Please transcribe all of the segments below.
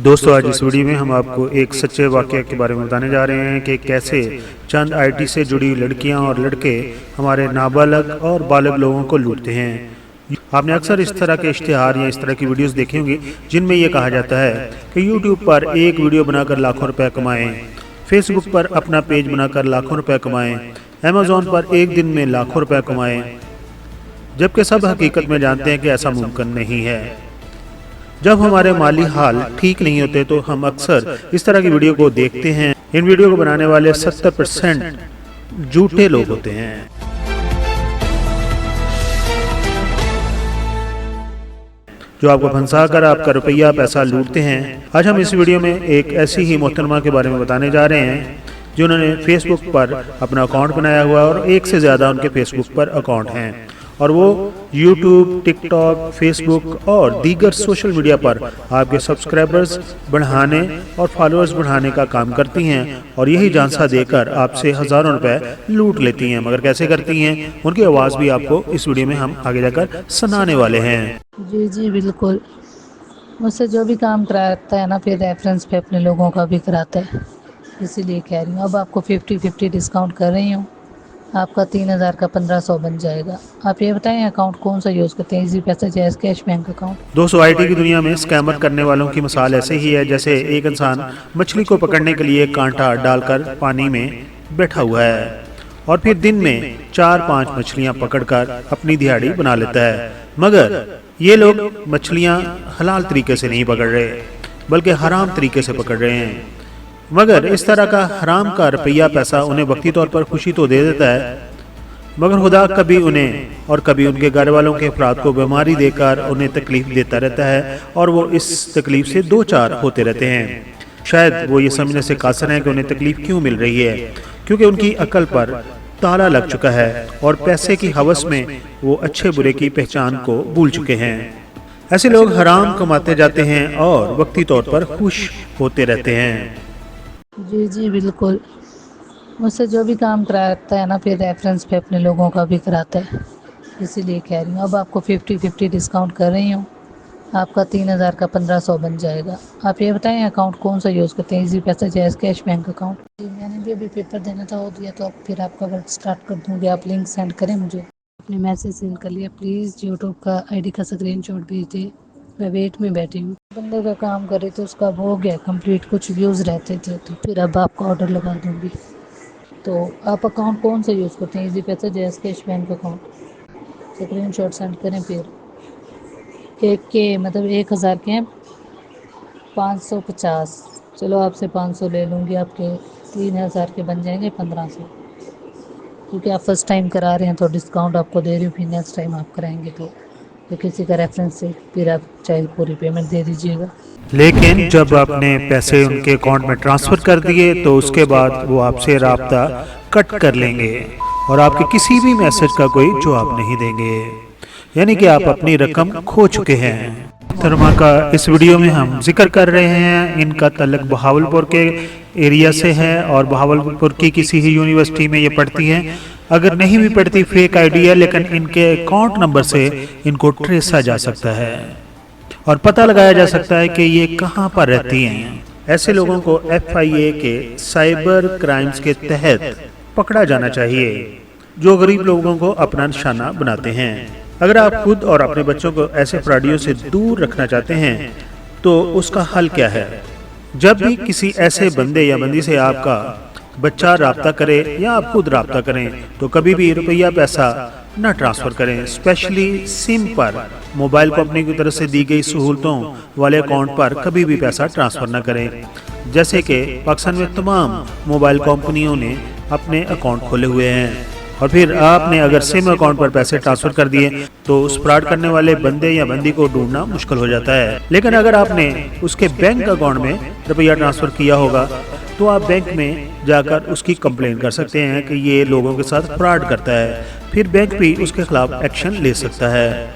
दोस्तों आज इस वीडियो में हम आपको एक सच्चे वाक़ये के बारे में बताने जा रहे हैं कि कैसे चंद आईटी से जुड़ी लड़कियां और लड़के हमारे नाबालग और बालग लोगों को लूटते हैं। आपने अक्सर इस तरह के इश्तिहार या इस तरह की वीडियोस देखी होंगी जिनमें यह कहा जाता है कि यूट्यूब पर एक वीडियो बनाकर लाखों रुपए कमाएं, फेसबुक पर अपना पेज बनाकर लाखों रुपए कमाएं, अमेज़ॉन पर एक दिन में लाखों रुपए कमाएं, जबकि सब हकीकत में जानते हैं कि ऐसा मुमकिन नहीं है। जब हमारे माली हाल ठीक नहीं होते तो हम अक्सर इस तरह की वीडियो को देखते हैं। इन वीडियो को बनाने वाले 70% झूठे लोग होते हैं। जो आपको फंसा कर आपका रुपया पैसा लूटते हैं। आज हम इस वीडियो में एक ऐसी ही मोहतरमा के बारे में बताने जा रहे हैं जिन्होंने फेसबुक पर अपना अकाउंट बनाया हुआ है और एक से ज़्यादा उनके फेसबुक पर अकाउंट हैं और वो यूट्यूब, टिकटॉक, फेसबुक और दीगर सोशल मीडिया पर आपके सब्सक्राइबर्स बढ़ाने और फॉलोअर्स बढ़ाने का काम करती हैं और यही झांसा देकर आपसे हज़ारों रुपए लूट लेती हैं। मगर कैसे करती हैं, उनकी आवाज़ भी आपको इस वीडियो में हम आगे जाकर सुनाने वाले हैं। जी बिल्कुल, मुझसे जो भी काम कराता है ना, फिर रेफरेंस पे अपने लोगों का भी कराता है, इसीलिए कह रही हूँ। अब आपको 50-50 डिस्काउंट कर रही हूँ, आपका 3000 का 1500 बन जाएगा। आप ये बताएं अकाउंट कौन सा यूज़ करते हैं, इजी पैसा, जैज़ कैश, बैंक अकाउंट। दोस्तों आईटी की दुनिया में स्कैमर करने वालों की मिसाल ऐसे ही है जैसे एक इंसान मछली को पकड़ने के लिए कांटा डालकर पानी में बैठा हुआ है और फिर दिन में 4-5 मछलियां पकड़कर अपनी दिहाड़ी बना लेता है। मगर ये लोग मछलियां हलाल तरीके से नहीं पकड़ रहे बल्कि हराम तरीके से पकड़ रहे हैं। मगर इस तरह का हराम का रुपया पैसा उन्हें वक्ती तौर पर खुशी तो दे देता है, मगर खुदा कभी उन्हें और कभी उनके घर वालों के अफराद को बीमारी देकर उन्हें तकलीफ देता रहता है और वो इस तकलीफ से दो चार होते रहते हैं। शायद वो ये समझने से कासर हैं कि उन्हें तकलीफ क्यों मिल रही है, क्योंकि उनकी अकल पर ताला लग चुका है और पैसे की हवस में वो अच्छे बुरे की पहचान को भूल चुके हैं। ऐसे लोग हराम कमाते जाते हैं और वक्ती तौर पर खुश होते रहते हैं। जी बिल्कुल, मुझसे जो भी काम कराता है ना, फिर रेफरेंस पे अपने लोगों का भी कराता है, इसीलिए कह रही हूँ। अब आपको 50-50 डिस्काउंट कर रही हूँ, आपका 3000 का 1500 बन जाएगा। आप ये बताएं अकाउंट कौन सा यूज़ करते हैं, इजी पैसा, जैज़ कैश, बैंक अकाउंट। जी मैंने भी अभी पेपर देना था, हो दिया, तो अब फिर आपका वर्क स्टार्ट कर दूँगी। आप लिंक सेंड करें मुझे, अपने मैसेज सेंड कर लिया प्लीज़। यूट्यूब का ID का स्क्रीनशॉट भेज दे, मैं वेट में बैठी हूँ। बंदे का काम करे तो उसका हो गया कंप्लीट, कुछ व्यूज़ रहते थे तो फिर अब आपका ऑर्डर लगा दूँगी। तो आप अकाउंट कौन सा यूज़ करते हैं, इजी पैसा, jazz cash, bank account. Screenshot send करें। फिर मतलब 1000 के हैं 550, चलो आपसे 500 ले लूँगी, आपके 3000 के बन जाएंगे 1500, क्योंकि आप फर्स्ट टाइम करा रहे हैं तो डिस्काउंट आपको दे रही हूँ। फिर नेक्स्ट टाइम आप कराएंगे तो किसी का रेफरेंस से फिर आप चाहे पूरी पेमेंट दे दीजिएगा। लेकिन जब आपने पैसे उनके अकाउंट में ट्रांसफ़र कर दिए तो उसके बाद वो आपसे राब्ता कट कर लेंगे और आपके किसी भी मैसेज का कोई जवाब नहीं देंगे, यानी कि आप अपनी रकम खो चुके हैं। मोहतरमा का इस वीडियो में हम जिक्र कर रहे हैं, इनका तल्लुक बहावलपुर के एरिया से है और बहावलपुर की किसी ही यूनिवर्सिटी में ये पढ़ती हैं। अगर नहीं भी पढ़ती, फेक आईडी है, लेकिन इनके अकाउंट नंबर से इनको ट्रेसा जा सकता है और पता लगाया जा सकता है कि ये कहां पर रहती हैं। ऐसे लोगों को FIA के साइबर क्राइम्स के तहत पकड़ा जाना चाहिए, जो गरीब लोगों को अपना निशाना बनाते हैं। अगर आप खुद और अपने बच्चों को ऐसे फ्रॉडियों से दूर रखना चाहते हैं तो उसका हल क्या है? जब भी किसी ऐसे बंदे या बंदी से आपका बच्चा राब्ता करे या आप खुद राब्ता करें तो कभी भी रुपया पैसा न ट्रांसफ़र करें। स्पेशली सिम पर मोबाइल कंपनी की तरफ से दी गई सहूलतों वाले अकाउंट पर कभी भी पैसा ट्रांसफ़र न करें। जैसे कि पाकिस्तान में तमाम मोबाइल कंपनियों ने अपने अकाउंट खोले हुए हैं और फिर आपने अगर सिम अकाउंट पर पैसे ट्रांसफ़र कर दिए तो उस फ्रॉड करने वाले बंदे या बंदी को ढूंढना मुश्किल हो जाता है। लेकिन अगर आपने उसके बैंक अकाउंट में रुपया ट्रांसफ़र किया होगा तो आप बैंक में जाकर उसकी कंप्लेन कर सकते हैं कि ये लोगों के साथ फ्रॉड करता है, फिर बैंक भी उसके खिलाफ एक्शन ले सकता है।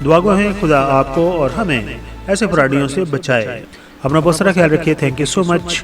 दुआ गो है खुदा आपको और हमें ऐसे फ्रॉडियों से बचाए। अपना बहुत सारा ख्याल रखिए। Thank you so much.